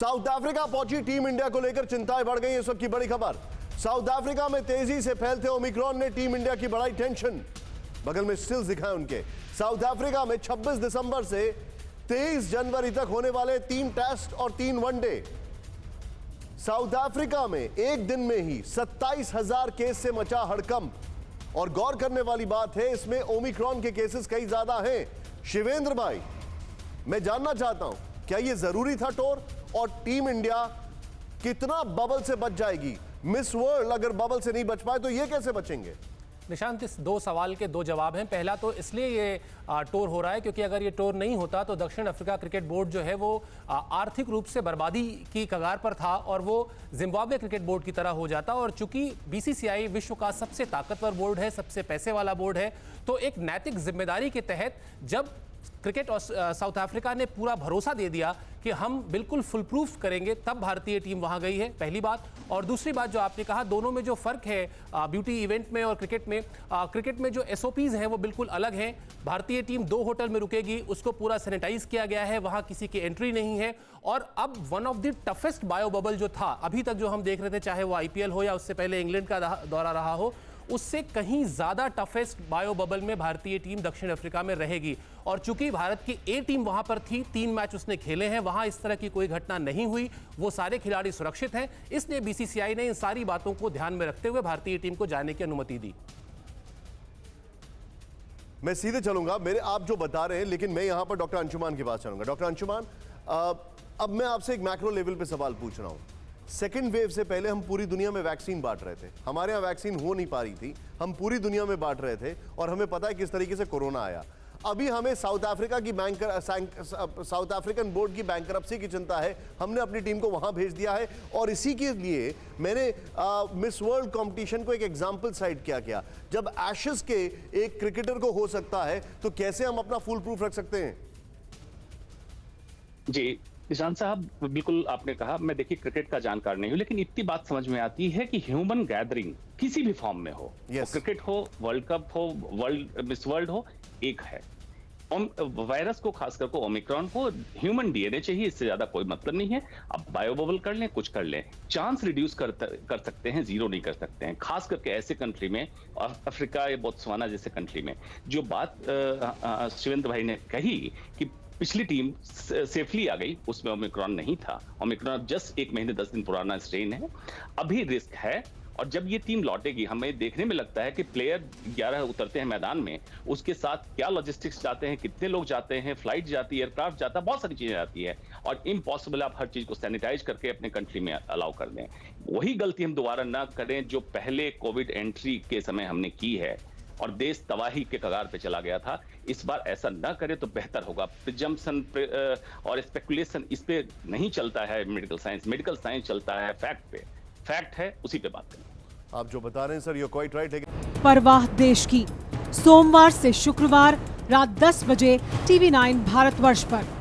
South Africa पहुंची team India को लेकर चिंताएं बढ़ गई। इस वक्त की बड़ी खबर, साउथ अफ्रीका में तेजी से फैलते ओमिक्रॉन ने टीम इंडिया की बढ़ाई टेंशन। बगल में स्टिल्स दिखाएं उनके। साउथ अफ्रीका में 26 दिसंबर से 23 जनवरी तक होने वाले 3 टेस्ट और 3 वनडे। साउथ अफ्रीका में एक दिन में ही 27,000 केस से मचा हड़कंप। और गौर करने वाली बात है, इसमें ओमिक्रॉन के केसेस कई ज्यादा हैं। शिवेंद्र भाई, मैं जानना चाहता हूं, क्या यह जरूरी था टूर? और टीम इंडिया कितना बबल से बच जाएगी? मिस वर्ल्ड अगर बबल से नहीं बच पाए तो ये कैसे बचेंगे? निशांत, इस दो सवाल के दो जवाब हैं। पहला तो इसलिए ये टूर हो रहा है क्योंकि अगर ये टूर नहीं होता तो दक्षिण अफ्रीका क्रिकेट बोर्ड जो है वो आर्थिक रूप से बर्बादी की कगार पर था और वो जिम्बाब्वे क्रिकेट बोर्ड की तरह हो जाता। और चूंकि बीसीसीआई विश्व का सबसे ताकतवर बोर्ड है, सबसे पैसे वाला बोर्ड है, तो एक नैतिक जिम्मेदारी के तहत जब क्रिकेट और साउथ अफ्रीका ने पूरा भरोसा दे दिया कि हम बिल्कुल फुल प्रूफ करेंगे, तब भारतीय टीम वहां गई है, पहली बात। और दूसरी बात जो आपने कहा, दोनों में जो फर्क है ब्यूटी इवेंट में और क्रिकेट में जो एसओपीज हैं वो बिल्कुल अलग हैं। भारतीय टीम 2 होटल में रुकेगी, उसको पूरा सैनिटाइज किया गया है, वहां किसी की एंट्री नहीं है। और अब one of the toughest bio bubble जो था अभी तक जो हम देख रहे थे, चाहे वो आईपीएल हो या उससे पहले इंग्लैंड का दौरा रहा हो, उससे कहीं ज्यादा टफेस्ट बायो बबल में भारतीय टीम दक्षिण अफ्रीका में रहेगी। और चूंकि भारत की ए टीम वहां पर थी, 3 मैच उसने खेले हैं, वहां इस तरह की कोई घटना नहीं हुई, वो सारे खिलाड़ी सुरक्षित हैं। इसलिए बीसीसीआई ने इन सारी बातों को ध्यान में रखते हुए भारतीय टीम को जाने की अनुमति दी। मैं सीधे चलूंगा, मेरे आप जो बता रहे हैं, लेकिन मैं यहां पर डॉक्टर अंशुमान के पास चलूंगा। डॉक्टर अंशुमान, अब मैं आपसे एक मैक्रो लेवल पे सवाल पूछ रहा हूं। सेकेंड वेव से पहले हम पूरी दुनिया में वैक्सीन बांट रहे थे, हमारे यहाँ वैक्सीन हो नहीं पा रही थी, हम पूरी दुनिया में बांट रहे थे और हमें पता है किस तरीके से कोरोना आया। अभी हमें साउथ अफ्रीकन बोर्ड की बैंकरप्सी की चिंता है, हमने अपनी टीम को वहां भेज दिया है। और इसी के लिए मैंने मिस वर्ल्ड कंपटीशन को एक एग्जांपल साइड किया। जब एशेज के एक क्रिकेटर को हो सकता है तो कैसे हम अपना फुल प्रूफ रख सकते हैं? जी निशांत साहब, बिल्कुल आपने कहा, मैं देखिए क्रिकेट का जानकार नहीं हूं, लेकिन इतनी बात समझ में आती है कि ह्यूमन गैदरिंग किसी भी फॉर्म में हो, क्रिकेट हो, वर्ल्ड कप हो, मिस वर्ल्ड हो, एक है। वायरस को, खास करके ओमिक्रॉन को, ह्यूमन डीएनए चाहिए, इससे ज्यादा कोई मतलब नहीं है। अब बायो बबल कर लें, कुछ कर लें, चांस रिड्यूस कर सकते हैं, जीरो नहीं कर सकते हैं। खास करके ऐसे कंट्री में, अफ्रीका या बोत्सवाना जैसे कंट्री में। जो बात शिवेंद्र भाई ने कही कि पिछली टीम सेफली आ गई, उसमें ओमिक्रॉन नहीं था। ओमिक्रॉन जस्ट 1 महीने 10 दिन पुराना स्ट्रेन है, अभी रिस्क है। और जब ये टीम लौटेगी, हमें देखने में लगता है कि प्लेयर 11 उतरते हैं मैदान में, उसके साथ क्या लॉजिस्टिक्स जाते हैं, कितने लोग जाते हैं, फ्लाइट जाती है, एयरक्राफ्ट जाता है, बहुत सारी चीजें आती है। और इम्पॉसिबल आप हर चीज को सैनिटाइज करके अपने कंट्री में अलाउ कर दें। वही गलती हम दोबारा ना करें जो पहले कोविड एंट्री के समय हमने की है और देश तबाही के कगार पे चला गया था। इस बार ऐसा ना करे तो बेहतर होगा। प्रिजम्पशन और स्पेकुलेशन इस पे नहीं चलता है मेडिकल साइंस चलता है फैक्ट पे। फैक्ट है, उसी पे बात करें। आप जो बता रहे हैं सर, यू क्वाइट राइट। परवाह देश की, सोमवार से शुक्रवार रात 10 बजे TV9 भारतवर्ष पर।